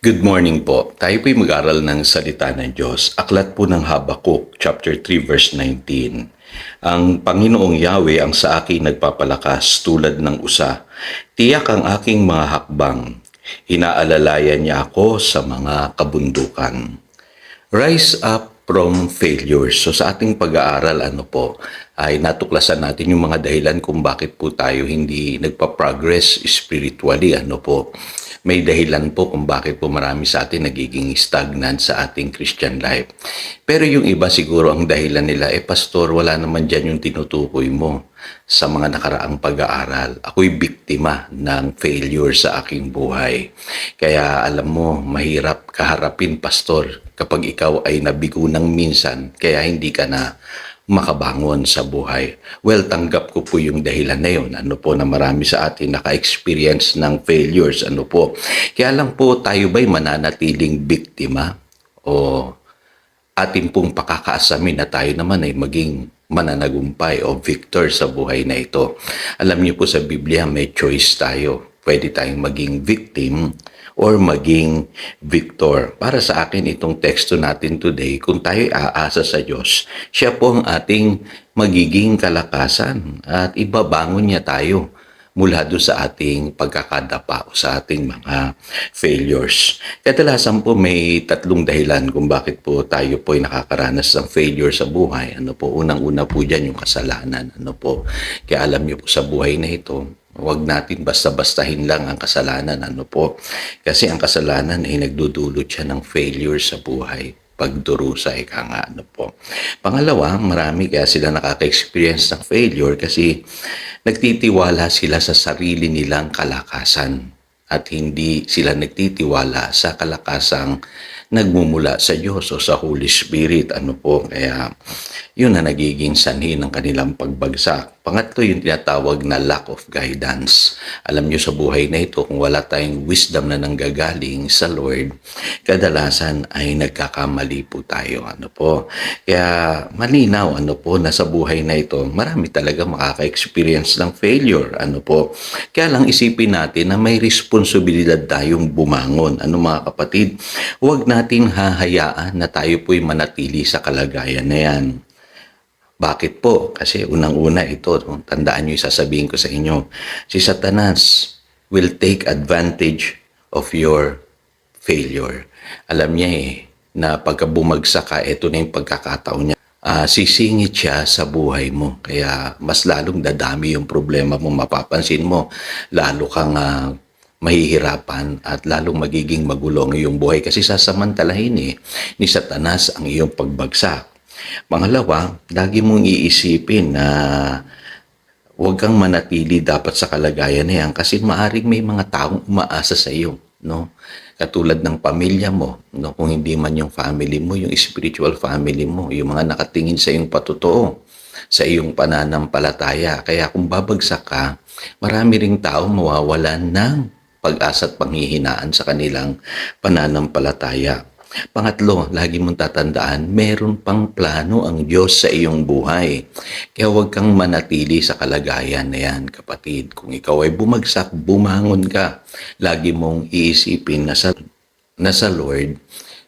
Good morning po. Tayo po'y mag-aral ng salita ng Diyos. Aklat po ng Habakuk, chapter 3, verse 19. Ang Panginoong Yahweh ang sa akin nagpapalakas tulad ng usa. Tiyak ang aking mga hakbang. Inaalalayan niya ako sa mga kabundukan. Rise up from failures. So sa ating pag-aaral, ay natuklasan natin yung mga dahilan kung bakit po tayo hindi nagpa-progress spiritually, May dahilan po kung bakit po marami sa atin nagiging stagnant sa ating Christian life. Pero yung iba siguro ang dahilan nila, pastor, wala naman dyan yung tinutukoy mo sa mga nakaraang pag-aaral. Ako'y biktima ng failure sa aking buhay. Kaya alam mo, mahirap kaharapin, pastor, kapag ikaw ay nabigo ng minsan, kaya hindi ka na makabangon sa buhay. Well, tanggap ko po yung dahilan na yun. Na marami sa atin naka-experience ng failures. Kaya lang po, tayo ba'y mananatiling biktima? O atin pong pakakaasamin na tayo naman ay maging mananagumpay o victor sa buhay na ito. Alam niyo po sa Biblia, may choice tayo. Pwede tayong maging victim or maging victor. Para sa akin, itong teksto natin today, kung tayo aasa sa Diyos, siya po ang ating magiging kalakasan at ibabangon niya tayo mula doon sa ating pagkakadapa o sa ating mga failures. Kadalasan po may tatlong dahilan kung bakit po tayo po ay nakakaranas ng failure sa buhay. Unang-una po dyan yung kasalanan. Kaya alam niyo po sa buhay na ito, huwag natin basta-bastahin lang ang kasalanan. Kasi ang kasalanan ay nagdudulot siya ng failure sa buhay. Pagdurusa, ika nga, Pangalawa, marami kaya sila nakaka-experience ng failure kasi nagtitiwala sila sa sarili nilang kalakasan at hindi sila nagtitiwala sa kalakasang nagmumula sa Diyos o sa Holy Spirit. Kaya yun na nagiging sanhi ng kanilang pagbagsak. Pangatlo, yung tinatawag na lack of guidance. Alam nyo sa buhay na ito, kung wala tayong wisdom na nanggagaling sa Lord, kadalasan ay nagkakamali po tayo. Kaya malinaw, na sa buhay na ito, marami talaga makaka-experience ng failure. Kaya lang isipin natin na may responsibilidad tayong bumangon. Mga kapatid, huwag nating hahayaan na tayo po'y manatili sa kalagayan na yan. Bakit po? Kasi unang-una ito, tandaan nyo yung sasabihin ko sa inyo, si Satanas will take advantage of your failure. Alam niya na pagka bumagsak ka, ito na yung pagkakataon niya. Sisingit siya sa buhay mo. Kaya mas lalong dadami yung problema mo. Mapapansin mo, lalo kang mahihirapan at lalong magiging magulo ang iyong buhay kasi sasamantalahin ni Satanas ang iyong pagbagsak. Pangalawa, lagi mong iisipin na huwag kang manatili dapat sa kalagayan na yan kasi maaring may mga taong umaasa sa iyo, Katulad ng pamilya mo, kung hindi man yung family mo, yung spiritual family mo, yung mga nakatingin sa iyong patotoo, sa iyong pananampalataya. Kaya kung babagsak ka, marami ring tao mawawalan ng pag-asa at panghihinaan sa kanilang pananampalataya. Pangatlo, lagi mong tatandaan, meron pang plano ang Diyos sa iyong buhay. Kaya huwag kang manatili sa kalagayan na yan, kapatid. Kung ikaw ay bumagsak, bumangon ka. Lagi mong iisipin na sa Lord,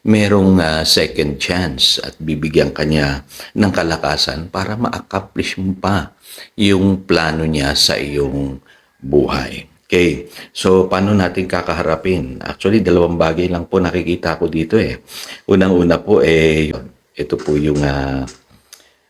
merong second chance at bibigyan ka niya ng kalakasan para ma-accomplish mo pa yung plano niya sa iyong buhay. Okay, so paano natin kakaharapin? Actually, dalawang bagay lang po nakikita ko dito Unang-una po ito po yung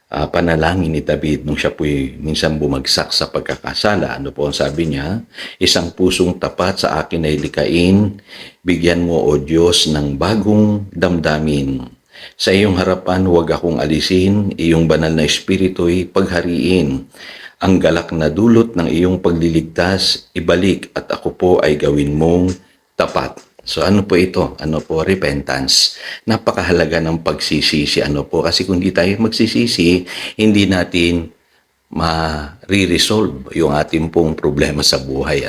panalangin ni David nung siya po minsan bumagsak sa pagkakasala. Ano po ang sabi niya? Isang pusong tapat sa akin ay likain, bigyan mo o Diyos ng bagong damdamin. Sa iyong harapan huwag akong alisin, iyong banal na espiritu'y paghariin. Ang galak na dulot ng iyong pagliligtas, ibalik at ako po ay gawin mong tapat. So ano po ito? Repentance. Napakahalaga ng pagsisisi. Kasi kung di tayo magsisisi, hindi natin ma-resolve yung ating pong problema sa buhay.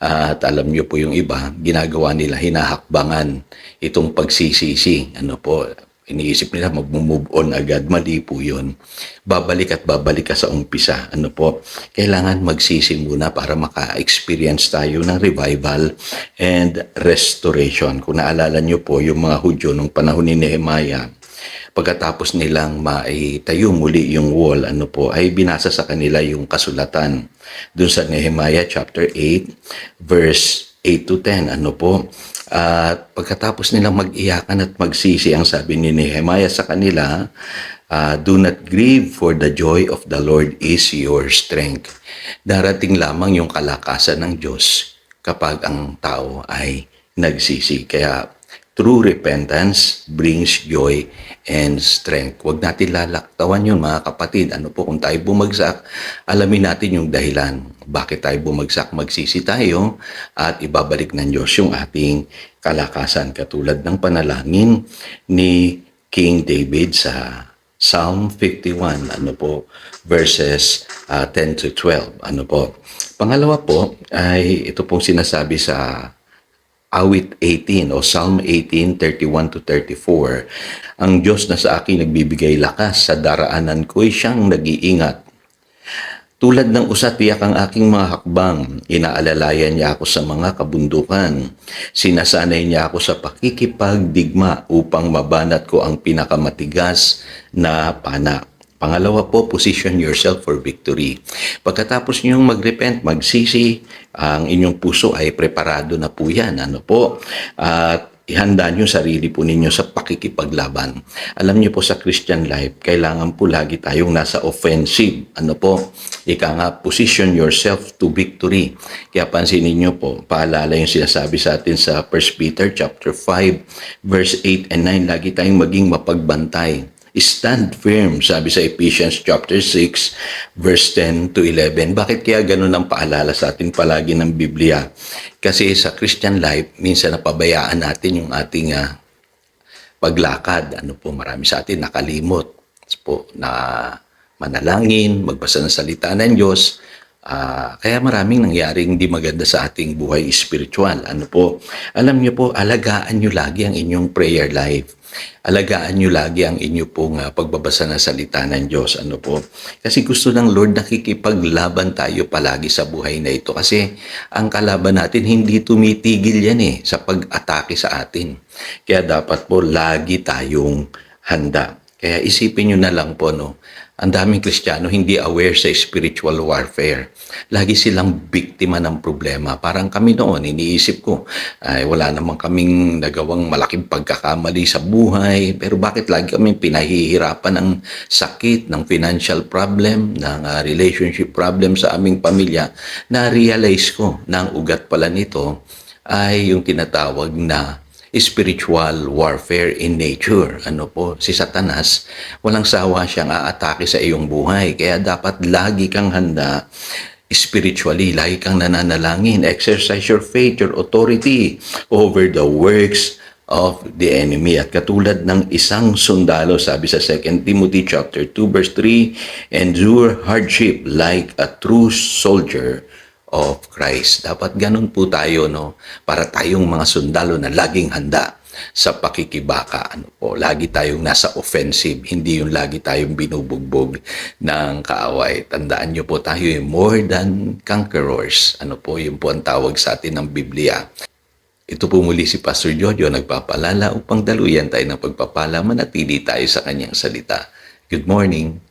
At alam niyo po yung iba, ginagawa nila, hinahakbangan itong pagsisisi. iniisip nila mag-move on agad. Mali po yun. Babalik at babalik ka sa umpisa. Ano po? Kailangan magsisi muna para maka-experience tayo ng revival and restoration. Kung naalala nyo po, yung mga Hudyo nung panahon ni Nehemiah, pagkatapos nilang maitayo muli yung wall, ay binasa sa kanila yung kasulatan. Doon sa Nehemiah chapter 8, verse 8 to 10, at pagkatapos nilang mag-iyakan at magsisi, ang sabi ni Nehemiah sa kanila, do not grieve, for the joy of the Lord is your strength. Darating lamang yung kalakasan ng Diyos kapag ang tao ay nagsisi. Kaya true repentance brings joy and strength. Huwag natin lalaktawan yun, mga kapatid. Kung tayo bumagsak, alamin natin yung dahilan. Bakit tayo bumagsak? Magsisi tayo at ibabalik ng Diyos yung ating kalakasan. Katulad ng panalangin ni King David sa Psalm 51, verses 10 to 12. Pangalawa po ay ito pong sinasabi sa Awit 18 o Psalm 18, 31 to 34. Ang Diyos na sa akin nagbibigay lakas, sa daraanan ko'y siyang nag-iingat. Tulad ng usa, tiyak ang aking mga hakbang. Inaalalayan niya ako sa mga kabundukan. Sinasanay niya ako sa pakikipagdigma upang mabanat ko ang pinakamatigas na pana. Pangalawa po, position yourself for victory. Pagkatapos niyong mag-repent, magsisi, ang inyong puso ay preparado na po yan. At ihanda niyo sarili po ninyo sa pakikipaglaban. Alam niyo po sa Christian life, kailangan po lagi tayong nasa offensive. Ika nga, position yourself to victory. Kaya pansinin niyo po, paalala yung sinasabi sa atin sa 1 Peter chapter 5, verse 8 and 9, lagi tayong maging mapagbantay. Stand firm, sabi sa Ephesians chapter 6, verse 10 to 11. Bakit kaya ganun ang paalala sa atin palagi ng Biblia? Kasi sa Christian life, minsan napabayaan natin yung ating paglakad. Marami sa atin nakalimot na manalangin, magbasa ng salita ng Diyos. Kaya maraming nangyaring hindi maganda sa ating buhay spiritual. Alam niyo po, alagaan niyo lagi ang inyong prayer life. Alagaan nyo lagi ang inyo pong pagbabasa ng salita ng Diyos. Kasi gusto ng Lord nakikipaglaban tayo palagi sa buhay na ito. Kasi ang kalaban natin hindi tumitigil yan sa pag-atake sa atin. Kaya dapat po lagi tayong handa. Kaya isipin nyo na lang po, ang daming Kristiyano hindi aware sa spiritual warfare. Lagi silang biktima ng problema. Parang kami noon, iniisip ko, ay wala namang kaming nagawang malaking pagkakamali sa buhay. Pero bakit lagi kami pinahihirapan ng sakit, ng financial problem, ng relationship problem sa aming pamilya? Na-realize ko na ang ugat pala nito ay yung tinatawag na spiritual warfare in nature. Si Satanas, walang sawa siyang aatake sa iyong buhay. Kaya dapat lagi kang handa spiritually, lagi kang nananalangin. Exercise your faith, your authority over the works of the enemy. At katulad ng isang sundalo, sabi sa 2 Timothy chapter 2 verse 3, endure hardship like a true soldier of Christ. Dapat ganun po tayo, para tayong mga sundalo na laging handa sa pakikibaka. Lagi tayong nasa offensive, hindi yung lagi tayong binubugbog ng kaaway. Tandaan nyo po, tayo ay more than conquerors. Yun po ang tawag sa atin ng Biblia. Ito po muli si Pastor Jojo, nagpapalala upang daluyan tayo ng pagpapala, manatili tayo sa kanyang salita. Good morning.